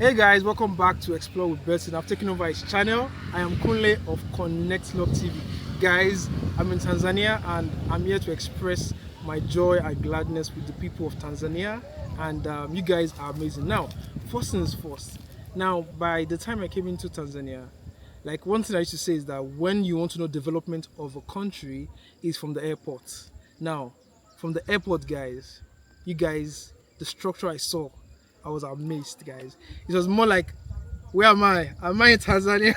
Hey guys, welcome back to Explore with Bertin. I've taken over his channel. I am Kunle of Connect Love TV. Guys, I'm in Tanzania and I'm here to express my joy and gladness with the people of Tanzania, and you guys are amazing. Now, first things first. Now, by the time I came into Tanzania, like one thing I used to say is that when you want to know development of a country is from the airport. Now, from the airport, guys, the structure I saw, I was amazed, guys. It was more like, where am I? Am I in Tanzania?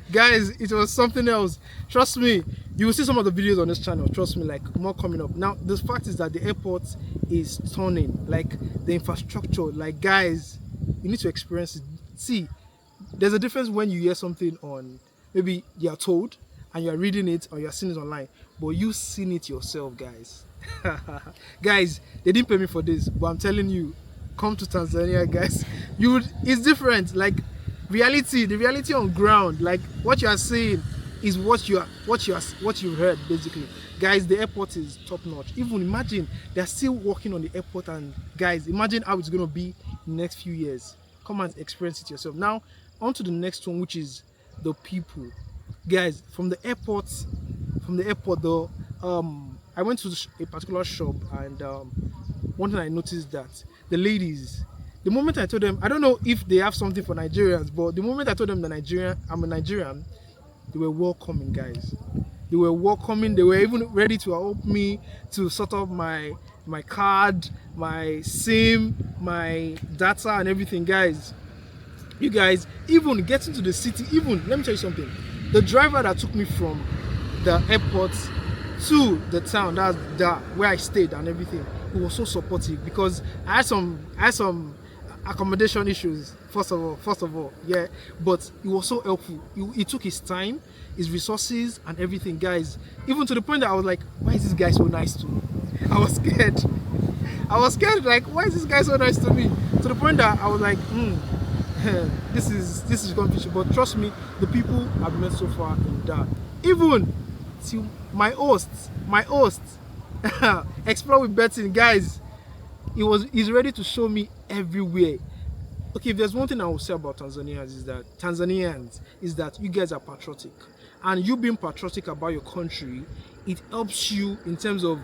Guys, it was something else. Trust me, you will see some of the videos on this channel. Trust me, like more coming up. Now, the fact is that the airport is stunning. Like the infrastructure, like guys, you need to experience it. See, there's a difference when you hear something on, maybe you are told and you are reading it or you are seeing it online, but you seen it yourself, guys. Guys, they didn't pay me for this, but I'm telling you, come to Tanzania, guys. It's different. Like the reality on ground, like what you are seeing is what you heard, basically. Guys, the airport is top notch. Even imagine they're still working on the airport, and guys, imagine how it's going to be in the next few years. Come and experience it yourself. Now on to the next one, which is the people. Guys, from the airport though, I went to a particular shop, and one thing I noticed that the ladies, the moment I told them, I don't know if they have something for Nigerians, but the moment I told them I'm a Nigerian, they were welcoming, guys. They were welcoming. They were even ready to help me to sort out my card, my SIM, my data and everything, guys. You guys, even getting to the city, even, let me tell you something. The driver that took me from the airport to the town, that's where I stayed and everything, he was so supportive, because I had some accommodation issues first of all, yeah, but he was so helpful. He took his time, his resources and everything, guys, even to the point that I was like, why is this guy so nice to me? I was scared, like, why is this guy so nice to me? To the point that I was like, this is confusing. But trust me, the people I've met so far in that, even to my host Explore with Bertin, guys, he's ready to show me everywhere. Okay, if there's one thing I will say about Tanzanians is that you guys are patriotic, and you being patriotic about your country, it helps you in terms of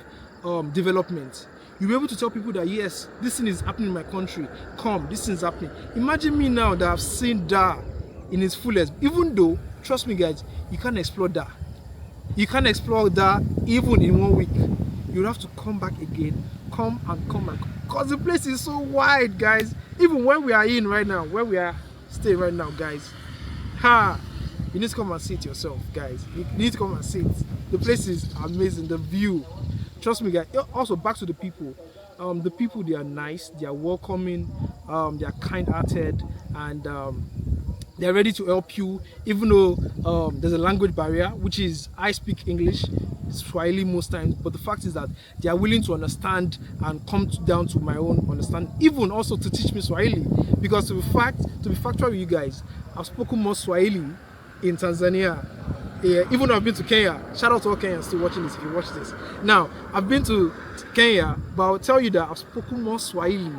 development. You'll be able to tell people that yes, this thing is happening in my country. Come, this thing is happening. Imagine me now that I've seen that in its fullest. Even though, trust me, guys, you can't explore that. You can't explore that even in 1 week. You'll have to come back again, come back, because the place is so wide, guys. Even where we are in right now, where we are staying right now, guys, you need to come and see it yourself, guys. You need to come and see it. The place is amazing, the view. Trust me, guys. Also, back to the people. The people, they are nice, they are welcoming, they are kind-hearted, and they're ready to help you, even though there's a language barrier, which is I speak English, Swahili most times, but the fact is that they are willing to understand and come down to my own understanding, even also to teach me Swahili, because to be factual with you guys, I've spoken more Swahili in Tanzania. Yeah, even though I've been to Kenya. Shout out to all Kenyans still watching this if you watch this. Now, I've been to Kenya, but I'll tell you that I've spoken more Swahili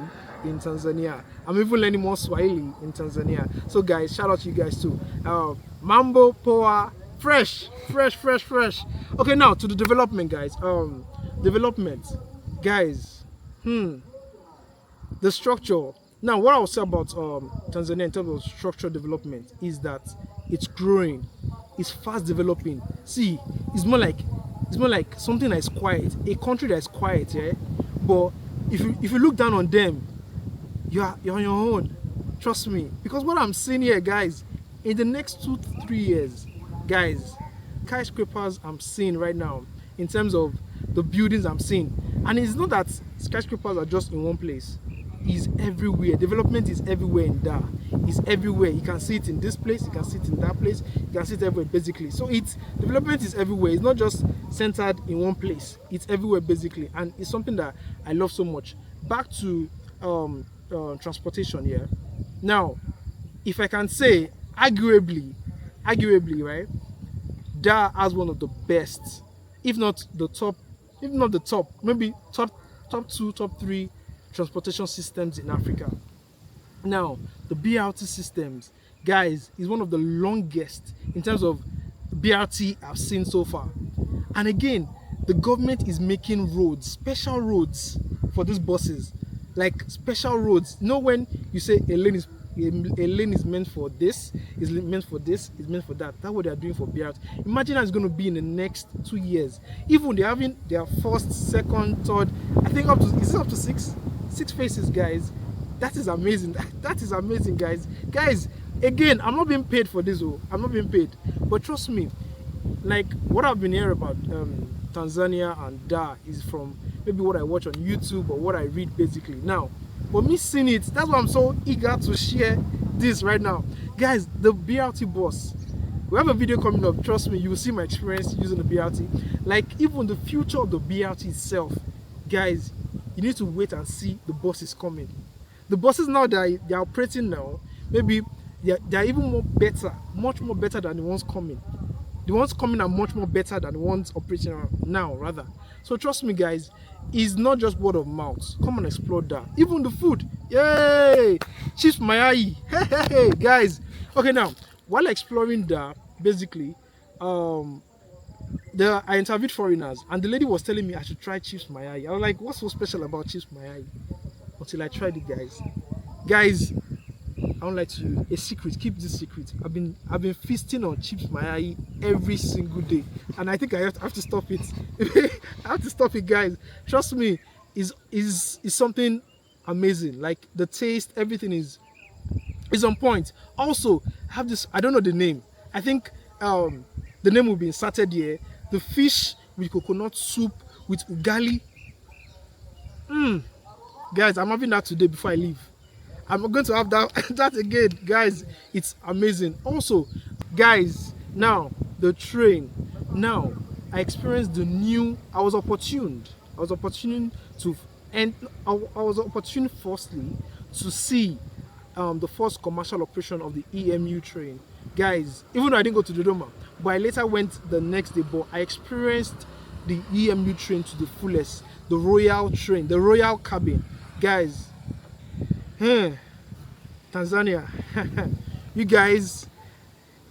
in Tanzania. I'm even learning more Swahili in Tanzania. So guys, shout out to you guys too. Mambo Poa, fresh. Okay, now to the development, guys. The structure. Now, what I'll say about Tanzania in terms of structural development is that it's growing, it's fast developing. See, it's more like something that is quiet, a country that is quiet, yeah. But if you look down on them, you're on your own. Trust me, because what I'm seeing here, guys, in the next 2 to 3 years, guys, skyscrapers I'm seeing right now, in terms of the buildings I'm seeing, and it's not that skyscrapers are just in one place. Is everywhere. Development is everywhere in that. It's everywhere. You can see it in this place, you can see it in that place, you can see it everywhere, basically. So development is everywhere. It's not just centered in one place. It's everywhere, basically, and it's something that I love so much. Back to transportation here. Now, if I can say, arguably, right, Dar has one of the best, if not the top, maybe top 2, top 3 transportation systems in Africa. Now, the BRT systems, guys, is one of the longest in terms of BRT I've seen so far. And again, the government is making roads, special roads for these buses, like special roads. You know, when you say a lane is meant for this, is meant for this, is meant for that. That's what they are doing for BRT. Imagine how it's going to be in the next 2 years. Even they're having their first, second, third, I think up to, is it up to six phases, guys? That is amazing. That is amazing, guys. Guys, again, I'm not being paid for this. Oh, I'm not being paid. But trust me, like what I've been hearing about Tanzania and Dar is from maybe what I watch on YouTube or what I read basically. Now, but me seeing it, that's why I'm so eager to share this right now. Guys, the BRT bus. We have a video coming up. Trust me, you will see my experience using the BRT. Like even the future of the BRT itself, guys, you need to wait and see the bus is coming. The buses now they're operating now, maybe they're even more better, much more better than the ones coming. The ones coming are much more better than the ones operating now, rather. So trust me, guys, it's not just word of mouth. Come and explore that. Even the food, yay! Chips mayai, hey, guys. Okay, now while exploring that, basically, I interviewed foreigners, and the lady was telling me I should try chips mayai. I was like, what's so special about chips mayai? Until I tried it, guys. Guys, I don't like to a secret. Keep this secret. I've been feasting on chips mayai every single day, and I think I have to stop it. I have to stop it, guys. Trust me, is something amazing. Like the taste, everything is on point. Also, I have this. I don't know the name. I think the name will be inserted here. The fish with coconut soup with ugali. Guys, I'm having that today before I leave. I'm going to have that again, guys. It's amazing. Also, guys, now the train. Now I experienced the new. I was opportune to, and I was opportune firstly to see the first commercial operation of the EMU train, guys. Even though I didn't go to Dodoma, but I later went the next day. But I experienced the EMU train to the fullest. The royal train, the royal cabin, guys. Tanzania, you guys,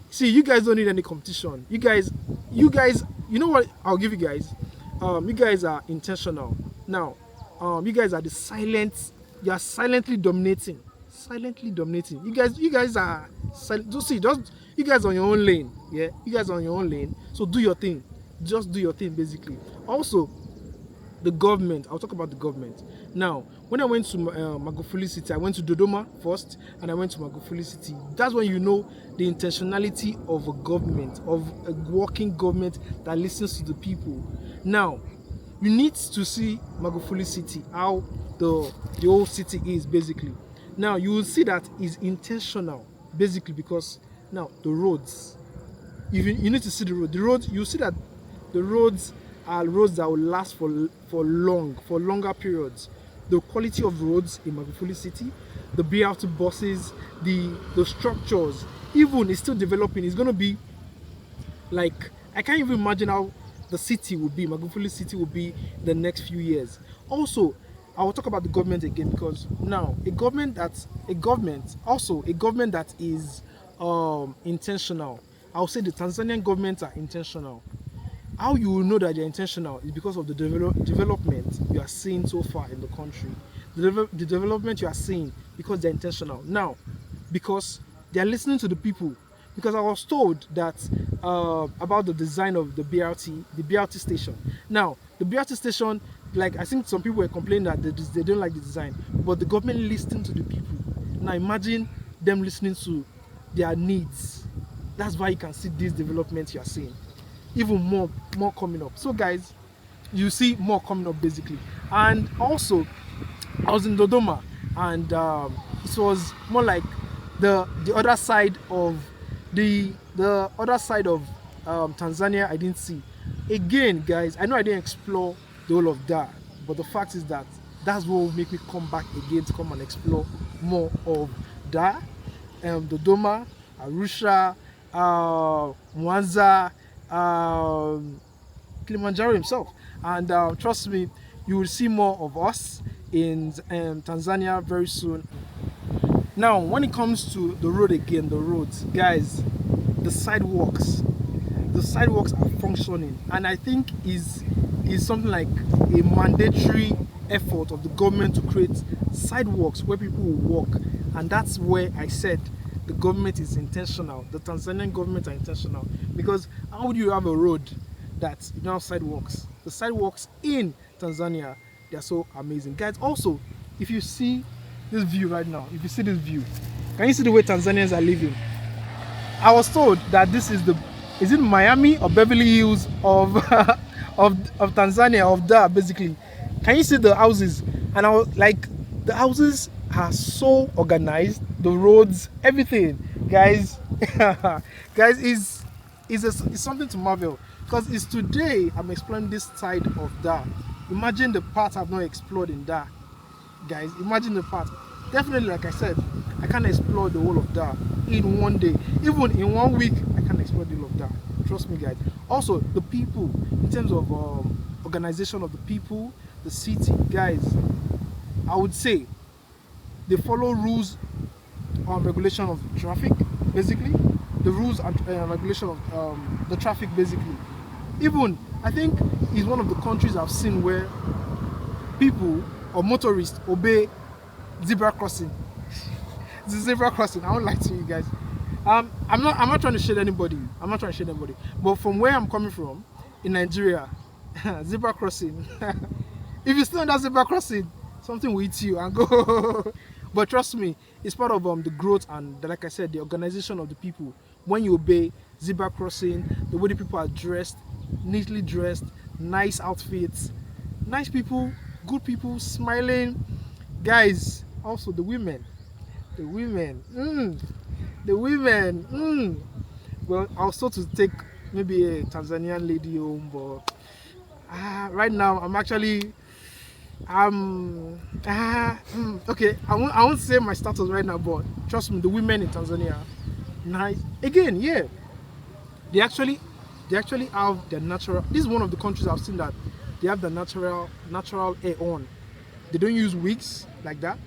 see, you guys don't need any competition. You guys, you know what I'll give you guys? You guys are intentional. Now, you guys are you are silently dominating. You guys are just you guys on your own lane. Yeah, you guys are on your own lane. So do your thing. Just do your thing, basically. Also, the government. I'll talk about the government. Now, when I went to Magufuli City, I went to Dodoma first, and I went to Magufuli City. That's when you know the intentionality of a government, of a working government that listens to the people. Now, you need to see Magufuli City, how the whole city is basically. Now, you will see that is intentional, basically, because now the roads. You need to see the road. The road, you see that the roads are roads that will last for longer periods. The quality of roads in Magufuli City, the BRT buses, the structures, even is still developing. It's going to be like, I can't even imagine how the city will be, Magufuli City will be in the next few years. Also, I will talk about the government again, because now a government that is intentional. I'll say the Tanzanian government are intentional. How you will know that they're intentional is because of the development you are seeing so far in the country. The development you are seeing because they're intentional. Now, because they're listening to the people. Because I was told that about the design of the BRT station. Now, the BRT station, like I think some people were complaining that they don't like the design, but the government listened to the people. Now imagine them listening to their needs. That's why you can see these developments you are seeing. Even more coming up. So guys, you see more coming up basically. And also, I was in Dodoma, and it was more like the other side of Tanzania. I didn't see. Again, guys, I know I didn't explore the whole of that, but the fact is that that's what will make me come back again to come and explore more of that. Dodoma, Arusha, Mwanza, Kilimanjaro himself. And trust me, you will see more of us in Tanzania very soon. Now, when it comes to the road again, the roads, guys, the sidewalks, are functioning, and I think is something like a mandatory effort of the government to create sidewalks where people will walk, and that's where I said the government is intentional. The Tanzanian government are intentional, because how would you have a road that you don't have sidewalks? The sidewalks in Tanzania, they're so amazing, guys. Also, if you see this view right now, if you see this view, can you see the way Tanzanians are living? I was told that this is is it Miami or Beverly Hills of of Tanzania, of Dar, basically. Can you see the houses? And I was like, the houses are so organized, the roads, everything, guys. Guys, is something to marvel, because it's today I'm exploring this side of Dar. Imagine the part I've not explored in Dar, guys. Imagine the part. Definitely, like I said, I can't explore the whole of Dar in one day. Even in 1 week, I can't explore the whole of Dar. Trust me, guys. Also, the people, in terms of organization of the people, the city, guys, I would say they follow rules on regulation of traffic, basically. The rules and regulation of the traffic, basically. Even, I think, is one of the countries I've seen where people or motorists obey zebra crossing. The zebra crossing. I won't lie to you guys. I'm not trying to shade anybody. But from where I'm coming from, in Nigeria, zebra crossing. If you still on that zebra crossing, something will eat you and go. But trust me, it's part of the growth and, like I said, the organization of the people. When you obey zebra crossing, the way the people are dressed, neatly dressed, nice outfits, nice people, good people, smiling, guys. Also the women. Well, I was told to take maybe a Tanzanian lady home, but right now I'm actually okay. I won't say my status right now, but trust me, the women in Tanzania, nice. Again, yeah, they actually have their natural. This is one of the countries I've seen that they have the natural hair on. They don't use wigs like that.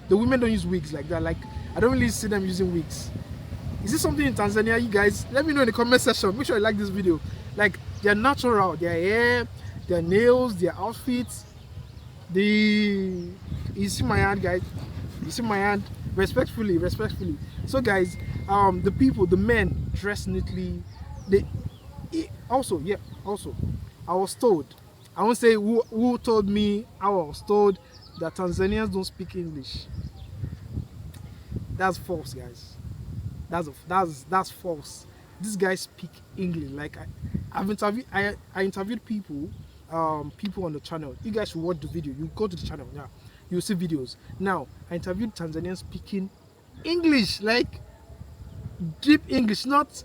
The women don't use wigs like that. Like, I don't really see them using wigs. Is this something in Tanzania, you guys? Let me know in the comment section. Make sure you like this video. Like, they're natural, their hair, their nails, their outfits. You see my hand, guys? You see my hand? Respectfully. So, guys, the people, the men dress neatly. Also, I was told. I won't say who told me. I was told that Tanzanians don't speak English. That's false, guys. That's false. These guys speak English. Like, I interviewed people on the channel. You guys should watch the video. You go to the channel, yeah, you'll see videos. Now, I interviewed Tanzanians speaking English, like deep English, not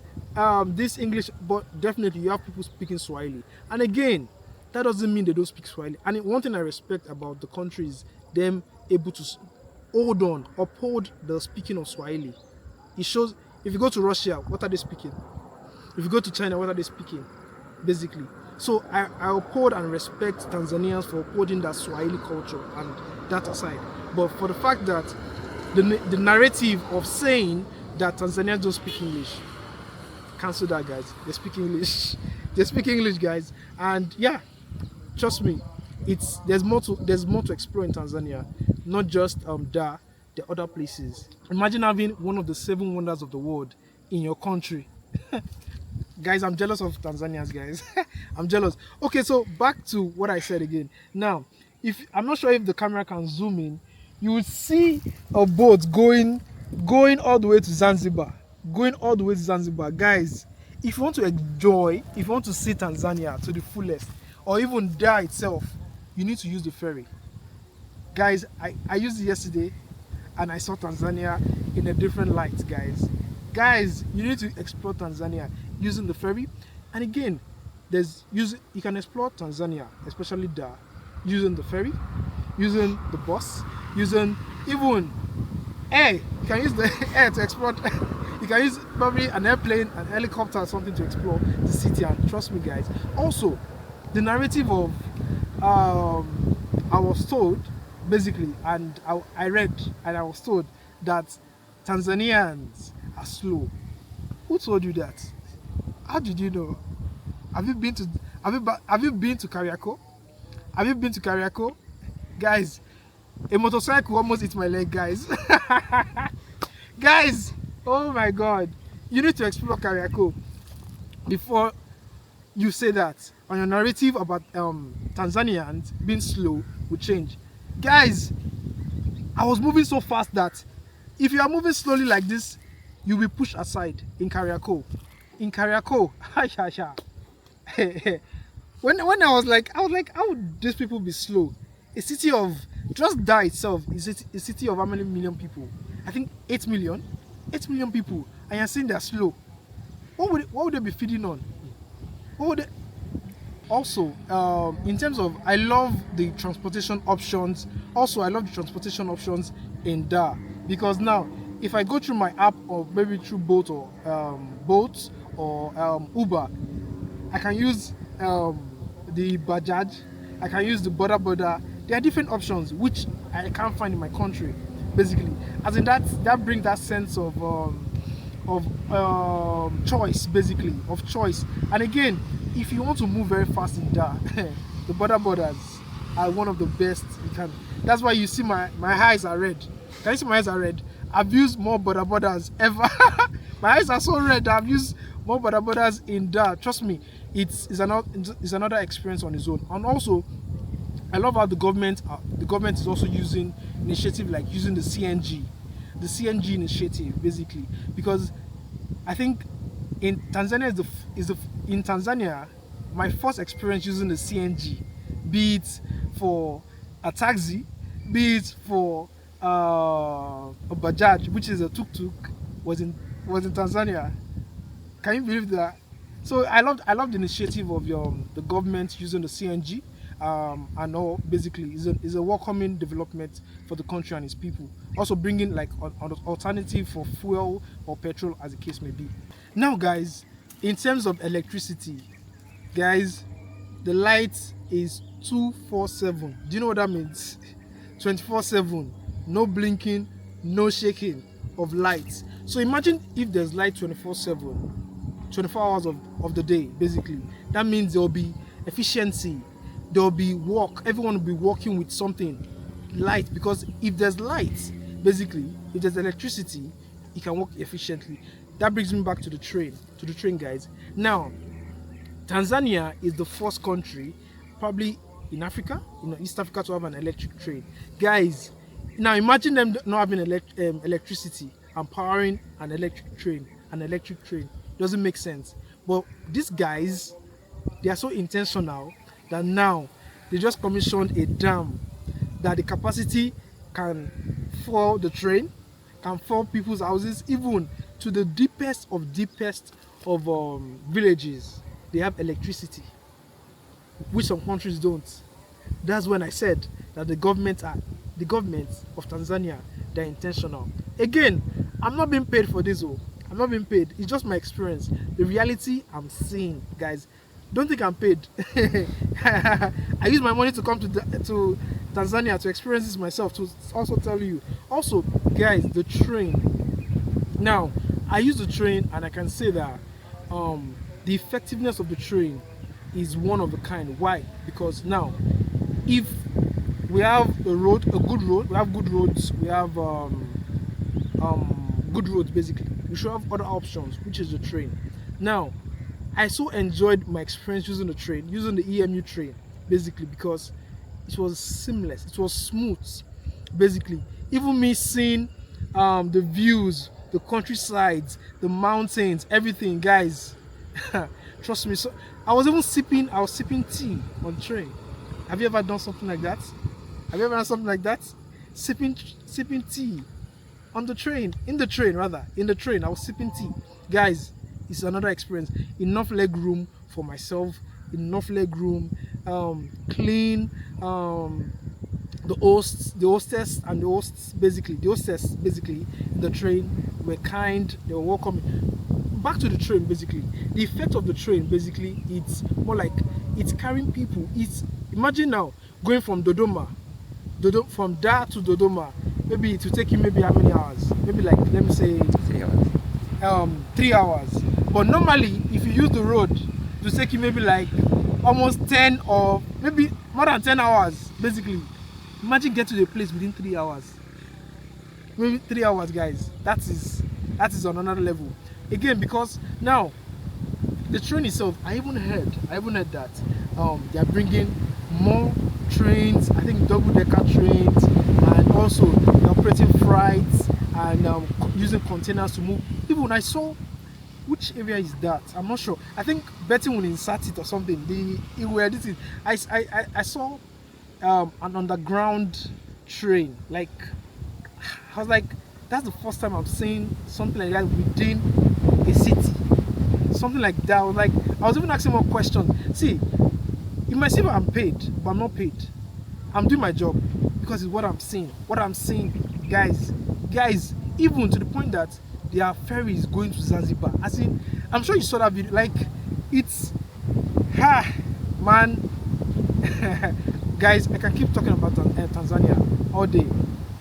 this English, but definitely you have people speaking Swahili. And again, that doesn't mean they don't speak Swahili. And one thing I respect about the country is them able to uphold the speaking of Swahili. It shows. If you go to Russia, what are they speaking? If you go to China, what are they speaking? Basically. So I uphold and respect Tanzanians for upholding that Swahili culture and that aside. But for the fact that the narrative of saying that Tanzanians don't speak English, cancel that, guys. They speak English. They speak English, guys. And yeah, trust me, there's more to explore in Tanzania, not just Dar, the other places. Imagine having one of the 7 wonders of the world in your country. Guys, I'm jealous of Tanzanians, guys. I'm jealous. Okay, so back to what I said again. Now, I'm not sure if the camera can zoom in, you will see a boat going all the way to Zanzibar. Guys, if you want to enjoy, if you want to see Tanzania to the fullest, or even Dar itself, you need to use the ferry. Guys, I used it yesterday and I saw Tanzania in a different light, guys. You need to explore Tanzania using the ferry. And again, you can explore Tanzania, especially Dar, using the ferry, using the bus, using even air. You can use the air to explore. You can use probably an airplane, an helicopter, or something to explore the city. And trust me, guys. Also, the narrative of I was told, basically, and I read and I was told that Tanzanians are slow. Who told you that? How did you know? Have you been to have you been to Kariako? Have you been to Kariako? Guys, a motorcycle almost hit my leg, guys. Guys, oh my god. You need to explore Kariako before you say that. On your narrative about Tanzanians being slow will change. Guys, I was moving so fast that if you are moving slowly like this, you will be pushed aside in Kariako. In Kariako, when I was like, how would these people be slow? A city of, just Dar itself is a city of how many million people? I think 8 million. 8 million people, and you're saying they're slow. What would they be feeding on? What would they... Also, in terms of, I love the transportation options. Also, I love the transportation options in Dar, because now, if I go through my app or maybe through Bolt or Uber, I can use the Bajaj, I can use the Boda. There are different options which I can't find in my country, basically. As in that brings that sense of choice, basically, of choice. And again, if you want to move very fast in Dar, the Bodas are one of the best you can. That's why you see my eyes are red. Can you see my eyes are red? I've used more Bodas ever. My eyes are so red that I've used more Bodas in Dar. Trust me, it's another experience on its own. And also, I love how the government is also using initiative like using the CNG initiative, basically, because I think in Tanzania in Tanzania, my first experience using the CNG, be it for a taxi, be it for a Bajaj, which is a tuk-tuk, was in Tanzania. Can you believe that? So I love the initiative of the government using the CNG, and all, basically is a welcoming development for the country and its people. Also bringing like an alternative for fuel or petrol, as the case may be. Now guys, in terms of electricity, guys, the light is 247. Do you know what that means? 24/7, no blinking, no shaking of lights. So imagine if there's light 24/7, 24 hours of the day, basically. That means there will be efficiency, there will be work, everyone will be working with something light, because if there's light, basically, if there's electricity, it can work efficiently. That brings me back to the train guys. Now, Tanzania is the first country probably in Africa, East Africa, to have an electric train, guys. Now imagine them not having electricity and powering an electric train. Doesn't make sense. But these guys, they are so intentional that now they just commissioned a dam that the capacity can fall the train, can fall people's houses, even to the deepest of villages. They have electricity, which some countries don't. That's when I said that the government of Tanzania, they're intentional. Again, I'm not being paid for this. I'm not being paid. It's just my experience, the reality I'm seeing, guys. Don't think I'm paid. I use my money to come to Tanzania to experience this myself, to also tell you. Also, guys, the train. Now, I use the train, and I can say that the effectiveness of the train is one of a kind. Why? Because now, if we have a good road, we have good roads, we have good roads, basically, we should have other options, which is the train. Now, I so enjoyed my experience using the train, using the EMU train, basically, because it was seamless, it was smooth, basically. Even me seeing the views, the countrysides, the mountains, everything, guys. Trust me. So I was sipping tea on the train. Have you ever done something like that? Have you ever done something like that? Sipping tea on the train, in the train, I was sipping tea, guys. It's another experience. Enough leg room for myself, enough leg room, clean. The hostess basically in the train were kind, they were welcoming. Back to the train, basically, the effect of the train, basically, it's more like it's carrying people. Imagine now going from from Dar to Dodoma, maybe it will take you maybe how many hours? Maybe like, let me say 3 hours. 3 hours. But normally, if you use the road, it will take you maybe like almost 10 or maybe more than 10 hours, basically. Imagine get to the place within 3 hours. Maybe 3 hours, guys. That is on another level. Again, because now the train itself, I even heard that they are bringing more trains. I think double-decker trains, and also they're operating freights and using containers to move. Even when I saw, which area is that? I'm not sure. I think Betty will insert it or something. They were editing. I saw an underground train. Like, I was like, that's the first time I'm seeing something like that within a city. Something like that. I was even asking more questions. See, you might say I'm paid, but I'm not paid. I'm doing my job because it's what I'm seeing. What I'm seeing, guys, even to the point that there are ferries going to Zanzibar. As in, I'm sure you saw that video. Like, it's, man. Guys, I can keep talking about Tanzania all day,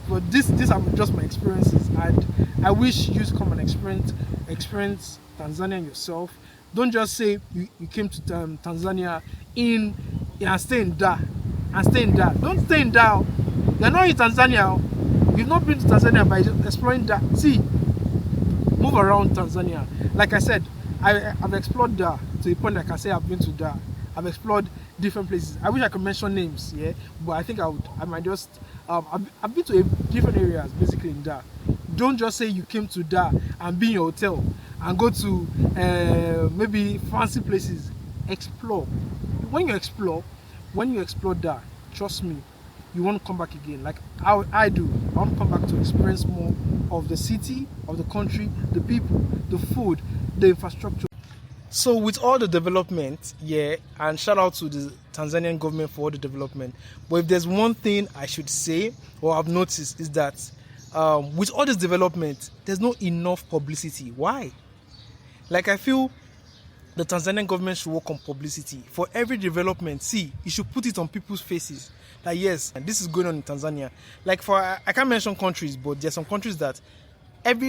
but this are just my experiences, and I wish you to come and experience Tanzania yourself. Don't just say you came to Tanzania and stay in Dar. Don't stay in Dar. You're not in Tanzania. You've not been to Tanzania by exploring Dar. See, move around Tanzania. Like I said, I've explored Dar to the point that I can say I've been to Dar. I've explored different places. I wish I could mention names, yeah, but I think I might just I've been to different areas basically in Dar. Don't just say you came to Dar and be in your hotel and go to maybe fancy places. Explore. When you explore Dar, trust me, you want to come back again. Like I do. I want to come back to experience more of the city, of the country, the people, the food, the infrastructure. So with all the development, yeah, and shout out to the Tanzanian government for all the development. But if there's one thing I should say or I've noticed is that with all this development, there's not enough publicity. Why? Like, I feel the Tanzanian government should work on publicity. For every development, see, you should put it on people's faces. Like, yes, and this is going on in Tanzania. Like, I can't mention countries, but there's some countries that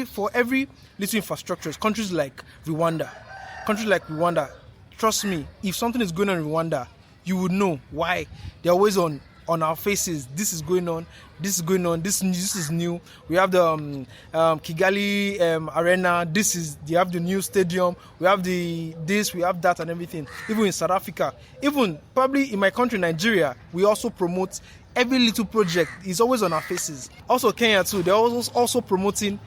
for every little infrastructure, countries like Rwanda, trust me, if something is going on in Rwanda, you would know why. They're always on our faces. This is going on. This is new. We have the Kigali arena. They have the new stadium. We have we have that and everything. Even in South Africa, even probably in my country, Nigeria, we also promote every little project. Is always on our faces. Also Kenya too. They're also promoting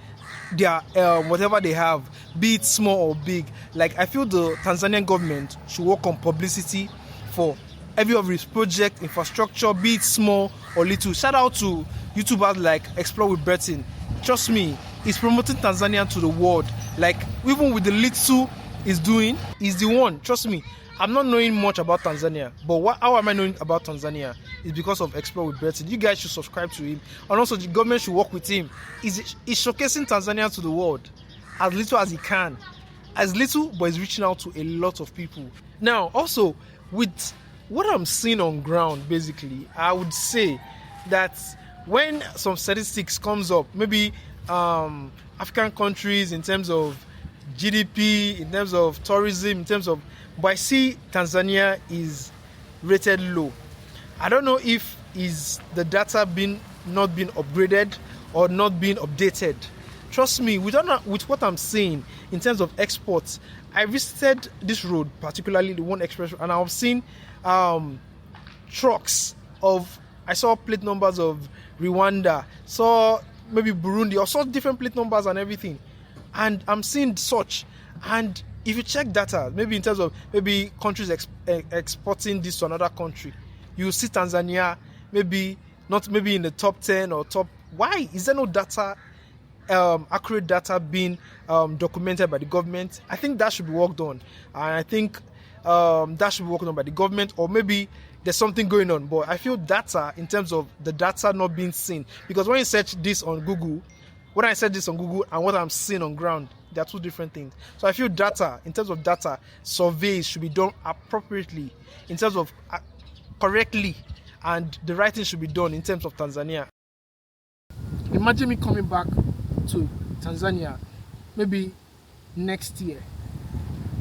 their whatever they have, be it small or big. Like, I feel the Tanzanian government should work on publicity for every of its project, infrastructure, be it small or little. Shout out to YouTubers like Explore with Bertin. Trust me, it's promoting Tanzania to the world. Like, even with the little he's doing, he's the one. Trust me, I'm not knowing much about Tanzania, but how am I knowing about Tanzania? It's because of Explore with Bertin. You guys should subscribe to him, and also the government should work with him. He's showcasing Tanzania to the world as little as he can. As little, but he's reaching out to a lot of people. Now, also, with what I'm seeing on ground, basically, I would say that when some statistics comes up, maybe African countries in terms of GDP, in terms of tourism, but I see Tanzania is rated low. I don't know if is the data not being upgraded or not being updated. Trust me, with what I'm seeing in terms of exports, I visited this road, particularly the one express, and I've seen trucks I saw plate numbers of Rwanda, saw maybe Burundi, or saw different plate numbers and everything. And I'm seeing such. And if you check data, maybe in terms of maybe countries exporting this to another country, you see Tanzania maybe not maybe in the top 10 or top. Why is there no data, accurate data being documented by the government? I think that should be worked on, and I think that should be worked on by the government, or maybe there's something going on. But I feel data, in terms of the data not being seen, because when you search this on Google, and what I'm seeing on ground, they are two different things. So I feel data, in terms of data, surveys should be done appropriately, in terms of correctly, and the right thing should be done in terms of Tanzania. Imagine me coming back to Tanzania maybe next year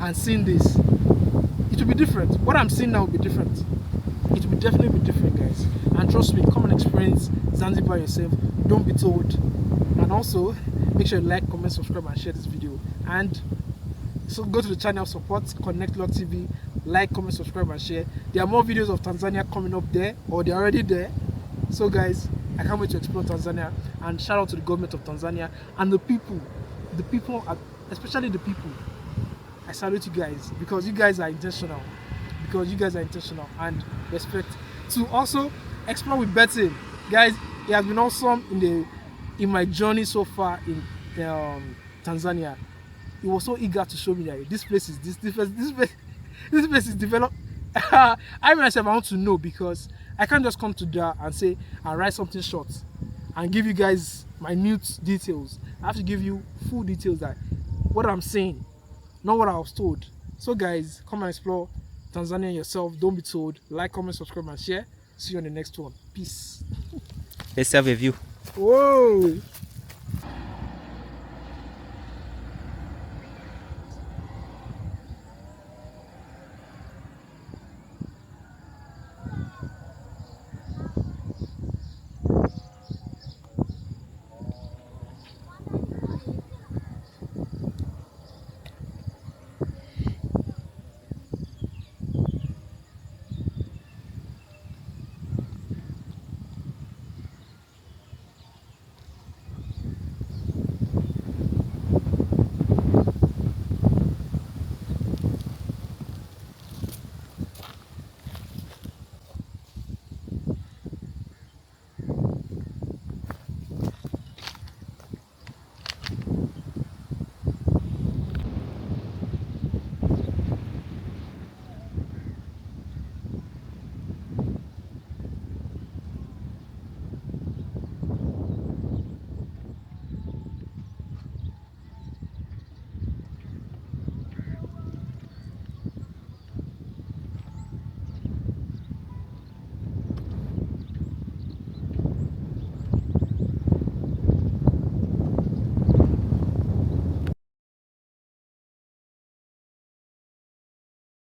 and seeing this. It will be different. What I'm seeing now will be different. It will definitely be different, guys. And trust me, come and experience Zanzibar yourself. Don't be told. And also, make sure you like, comment, subscribe, and share this video. And so go to the channel, support Connect Log TV, like, comment, subscribe, and share. There are more videos of Tanzania coming up there, or they're already there. So guys, I can't wait to explore Tanzania. And shout out to the government of Tanzania and the people, especially the people. I salute you guys because you guys are intentional. And respect. To also explore with betting, guys. It has been awesome in my journey so far in Tanzania. He was so eager to show me that this place is developed. I myself, I want to know, because I can't just come to there and say and write something short and give you guys minute details. I have to give you full details, that what I'm saying, not what I was told. So guys, come and explore Tanzania yourself. Don't be told. Like, comment, subscribe, and share. See you on the next one. Peace. Let's have a view. Whoa.